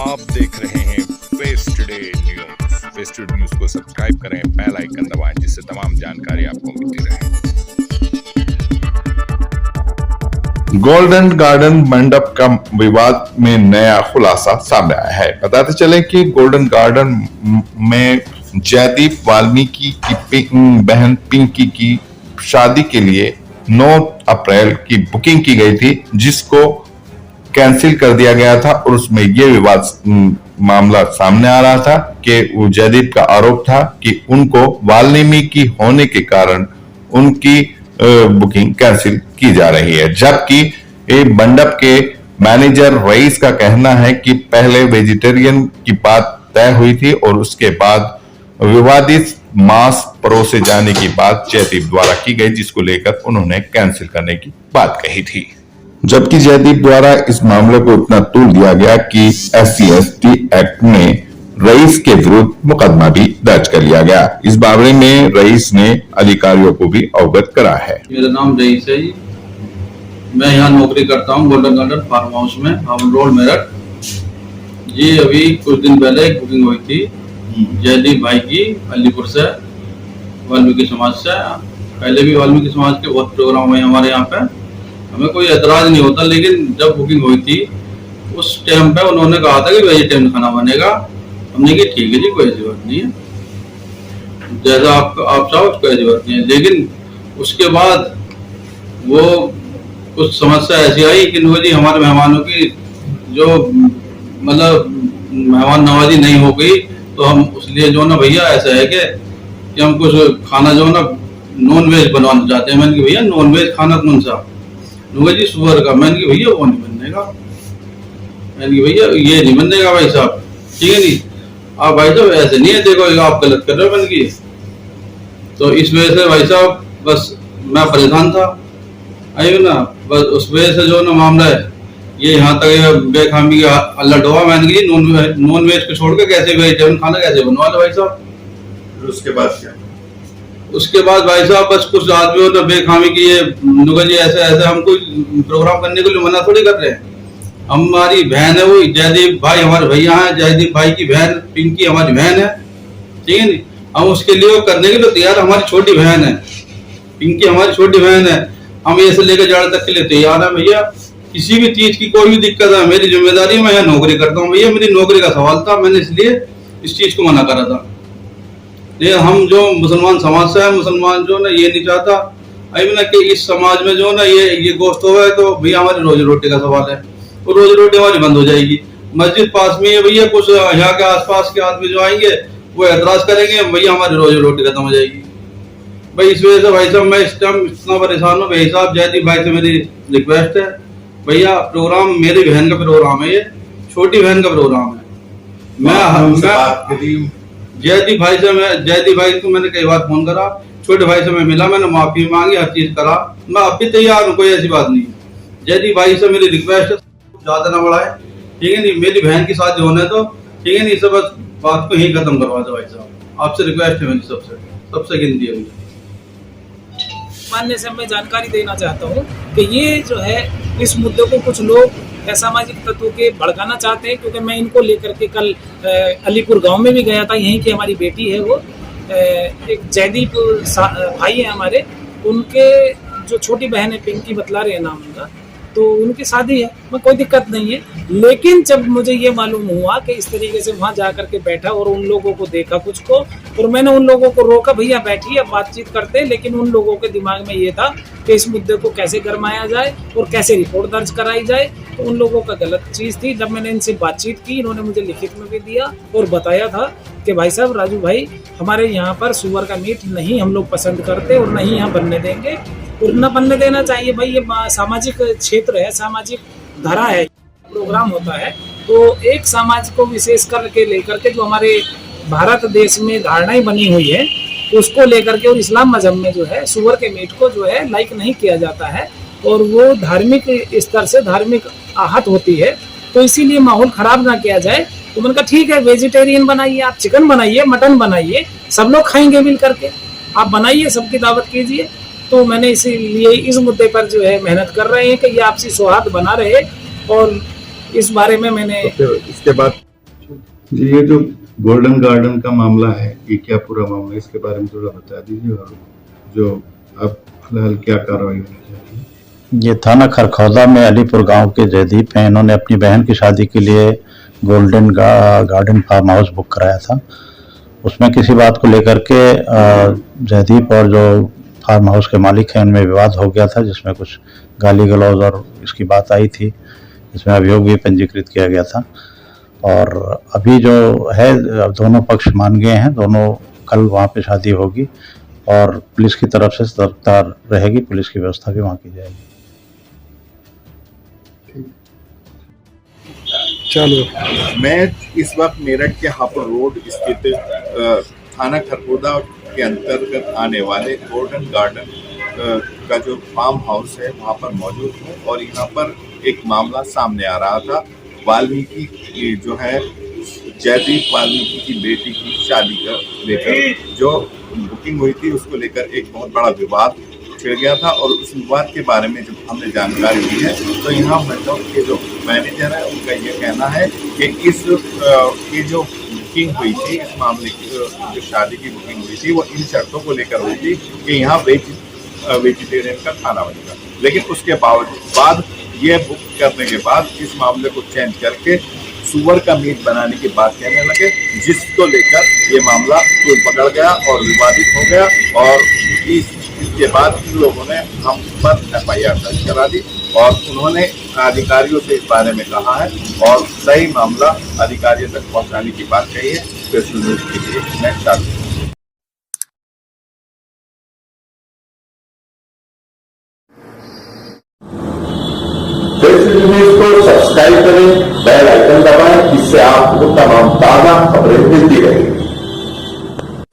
आप देख रहे हैं west day news. West day news को सब्सक्राइब करें, बेल आइकन दबाएं, जिससे तमाम जानकारी आपको मिलती रहे। गोल्डन गार्डन मंडप का विवाद में नया खुलासा सामने आया है। बताते चले कि गोल्डन गार्डन में जयदीप वाल्मीकि की बहन पिंकी की शादी के लिए 9 अप्रैल की बुकिंग की गई थी, जिसको कैंसिल कर दिया गया था। और उसमें यह विवाद मामला सामने आ रहा था कि जयदीप का आरोप था कि उनको वाल्मीकि होने के कारण उनकी बुकिंग कैंसिल की जा रही है, जबकि मंडप के मैनेजर रईस का कहना है कि पहले वेजिटेरियन की बात तय हुई थी और उसके बाद विवादित मांस परोसे जाने की बात जयदीप द्वारा की गई, जिसको लेकर उन्होंने कैंसिल करने की बात कही थी। जबकि जयदीप द्वारा इस मामले को इतना तूल दिया गया कि SC/ST एक्ट में रईस के विरुद्ध मुकदमा भी दर्ज कर लिया गया। इस बारे में रईस ने अधिकारियों को भी अवगत करा है। मेरा नाम रईस है जी। मैं यहाँ नौकरी करता हूँ गोल्डन गार्डन फार्म हाउस में, हम रोड मेरठ जी। अभी कुछ दिन पहले एक बुकिंग हुई थी जयदीप भाई की अलीपुर से, वाल्मीकि समाज से। पहले भी वाल्मीकि समाज के बहुत प्रोग्राम हुए हमारे यहाँ पे, हमें कोई एतराज नहीं होता। लेकिन जब बुकिंग हुई थी उस टाइम पे उन्होंने कहा था कि वेजिटेरियन खाना बनेगा। हमने कहा ठीक है जी, कोई ऐसी बात नहीं है, जैसा आप चाहो कोई ऐसी बात नहीं है। लेकिन उसके बाद वो कुछ समस्या ऐसी आई कि जी हमारे मेहमानों की जो मतलब मेहमान नवाजी नहीं हो गई, तो हम उसलिए जो ना भैया ऐसा है कि हम कुछ खाना जो ना नॉन वेज बनवाना चाहते हैं। मैंने कहा भैया नॉन वेज खाना कौन सा? जी सुअर का। मैंने कहा भैया वो नहीं बनेगा। मैंने कहा भैया ये नहीं बनेगा भाई साहब, ठीक है नहीं, आप भाई साहब ऐसे नहीं है, देखो आप गलत कर रहे हो। मैंने की तो इस वजह से भाई साहब बस मैं परेशान था, आइए ना, बस उस वजह से जो ना मामला है ये यहाँ तक बेखामी का अलर्ट हुआ। मैंने की नॉन वेज को छोड़ के कैसे वेजिटेरियन खाना कैसे बनवा लो भाई साहब। उसके बाद क्या? उसके बाद भाई साहब बस कुछ आदमियों ने बेखामी की ये जी ऐसे ऐसे हमको प्रोग्राम करने के लिए मना थोड़ी कर रहे हैं। हमारी बहन है वो जयदीप भाई, हमारे भैया हैं, जयदीप भाई की बहन पिंकी हमारी बहन है, ठीक है नहीं। हम उसके लिए करने के लिए तैयार, हमारी छोटी बहन है पिंकी, हमारी छोटी बहन है। हम ऐसे लेकर जाने तक के लिए तैयार है भैया। किसी भी चीज की कोई भी दिक्कत है, मेरी जिम्मेदारी, मैं यहाँ नौकरी करता हूँ भैया, मेरी नौकरी का सवाल था, मैंने इसलिए इस चीज को मना करा था। ये हम जो मुसलमान समाज से है, मुसलमान जो ना ये नहीं चाहता आई ना कि इस समाज में जो ना ये गोश्त हो है, तो भैया हमारी रोजी रोटी का सवाल है, वो रोजी रोटी हमारी बंद हो जाएगी। मस्जिद पास में है भैया, कुछ यहाँ के आसपास के आदमी जो आएंगे वो एतराज करेंगे, भैया हमारी रोजी रोटी खत्म हो जाएगी भाई। इस वजह से भाई साहब मैं इस टाइम इतना परेशान हूँ। भाई साहब जयदीप भाई से मेरी रिक्वेस्ट है, भैया प्रोग्राम मेरी बहन का प्रोग्राम है, ये छोटी बहन का प्रोग्राम है। मैं जयदीप भाई को मैंने कई बार फोन करा, छोटे भाई से मैं मिला, मैंने माफी मांगी, हर चीज करा, मैं अब भी तैयार हूँ, कोई ऐसी बात नहीं है। जयदीप भाई से मेरी रिक्वेस्ट है ज्यादा ना बढ़ाए, ठीक है नहीं, मेरी बहन की शादी होने तो, ठीक है नहीं, सब बस बात को ही खत्म करवा दो भाई साहब, आपसे रिक्वेस्ट है मेरी सबसे गिनती है। मानने से मैं जानकारी देना चाहता हूँ कि ये जो है इस मुद्दे को कुछ लोग असामाजिक तत्वों के भड़काना चाहते हैं, क्योंकि मैं इनको लेकर के कल अलीपुर गांव में भी गया था। यहीं की हमारी बेटी है, वो एक जयदीप भाई है हमारे, उनके जो छोटी बहन है पिंकी बतला रहे हैं नाम उनका, तो उनकी शादी है, मैं कोई दिक्कत नहीं है। लेकिन जब मुझे ये मालूम हुआ कि इस तरीके से वहाँ जा करके बैठा और उन लोगों को देखा कुछ को, और मैंने उन लोगों को रोका, भैया बैठिए अब बातचीत करते हैं। लेकिन उन लोगों के दिमाग में ये था कि इस मुद्दे को कैसे गरमाया जाए और कैसे रिपोर्ट दर्ज कराई जाए, तो उन लोगों का गलत चीज़ थी। जब मैंने इनसे बातचीत की, इन्होंने मुझे लिखित में भी दिया और बताया था कि भाई साहब राजू भाई, हमारे यहाँ पर सुअर का मीट नहीं हम लोग पसंद करते और नहीं यहाँ बनने देंगे, और न बनने देना चाहिए भाई। ये सामाजिक क्षेत्र है, सामाजिक धारा है, प्रोग्राम होता है, तो एक समाज को विशेष करके लेकर के जो हमारे भारत देश में धारणाएं बनी हुई है उसको लेकर के, और इस्लाम मजहब में जो है सुअर के मीट को जो है लाइक नहीं किया जाता है, और वो धार्मिक स्तर से धार्मिक आहत होती है, तो इसीलिए माहौल खराब ना किया जाए। तो मैंने कहा ठीक है, वेजिटेरियन बनाइए, आप चिकन बनाइए, मटन बनाइए, सब लोग खाएंगे मिल करके, आप बनाइए, सबकी दावत कीजिए। तो मैंने इसीलिए इस मुद्दे पर जो है मेहनत कर रहे हैं कि ये आपसी सौहार्द बना रहे, और इस बारे में मैंने तो इसके बाद जी, ये जो गोल्डन गार्डन का मामला है, ये क्या पूरा मामला है, इसके बारे में थोड़ा बता दीजिए और जो अब फिलहाल क्या कार्रवाई होनी चाहिए। ये थाना खरखौदा में अलीपुर गांव के जयदीप हैं। इन्होंने अपनी बहन की शादी के लिए golden garden farm house book कराया था। उसमें किसी बात को लेकर के जयदीप और जो फार्म हाउस के मालिक हैं उनमें विवाद हो गया था, जिसमें कुछ गाली गलौज और इसकी बात आई थी, इसमें अभियोग भी पंजीकृत किया गया था। और अभी जो है दोनों पक्ष मान गए हैं, दोनों कल वहाँ पे शादी होगी और पुलिस की तरफ से सतर्कता रहेगी, पुलिस की व्यवस्था भी वहाँ की जाएगी। चलो, मैं इस वक्त मेरठ के हापुड़ रोड स्थित थाना खरखौदा के अंतर्गत आने वाले गोल्डन गार्डन का जो फार्म हाउस है वहाँ पर मौजूद हूँ और यहाँ पर एक मामला सामने आ रहा था। वाल्मीकि जो है जयदीप वाल्मीकि की बेटी की शादी का लेकर जो बुकिंग हुई थी उसको लेकर एक बहुत बड़ा विवाद छिड़ गया था और उस विवाद के बारे में जब हमने जानकारी ली है तो यहाँ मंडप के जो मैनेजर है उनका ये कहना है कि ये जो बुकिंग हुई थी, इस मामले की जो शादी की बुकिंग हुई थी वो इन शर्तों को लेकर हुई थी कि यहाँ वेजिटेरियन का खाना बनेगा, लेकिन उसके बाद ये बुक करने के बाद इस मामले को चेंज करके सुअर का मीट बनाने की बात कहने लगे, जिसको लेकर ये मामला कोई पकड़ गया और विवादित हो गया और इसके बाद इन लोगों ने हम पर FIR दर्ज करा दी और उन्होंने अधिकारियों से इस बारे में कहा है और सही मामला अधिकारियों तक पहुंचाने की बात कही है। स्पेशल न्यूज के लिए मैं चाहता हूँ। न्यूज को सब्सक्राइब करें, बेल आइकन दबाएं, इससे आपको तमाम ताजा खबरें मिलती रहेंगी।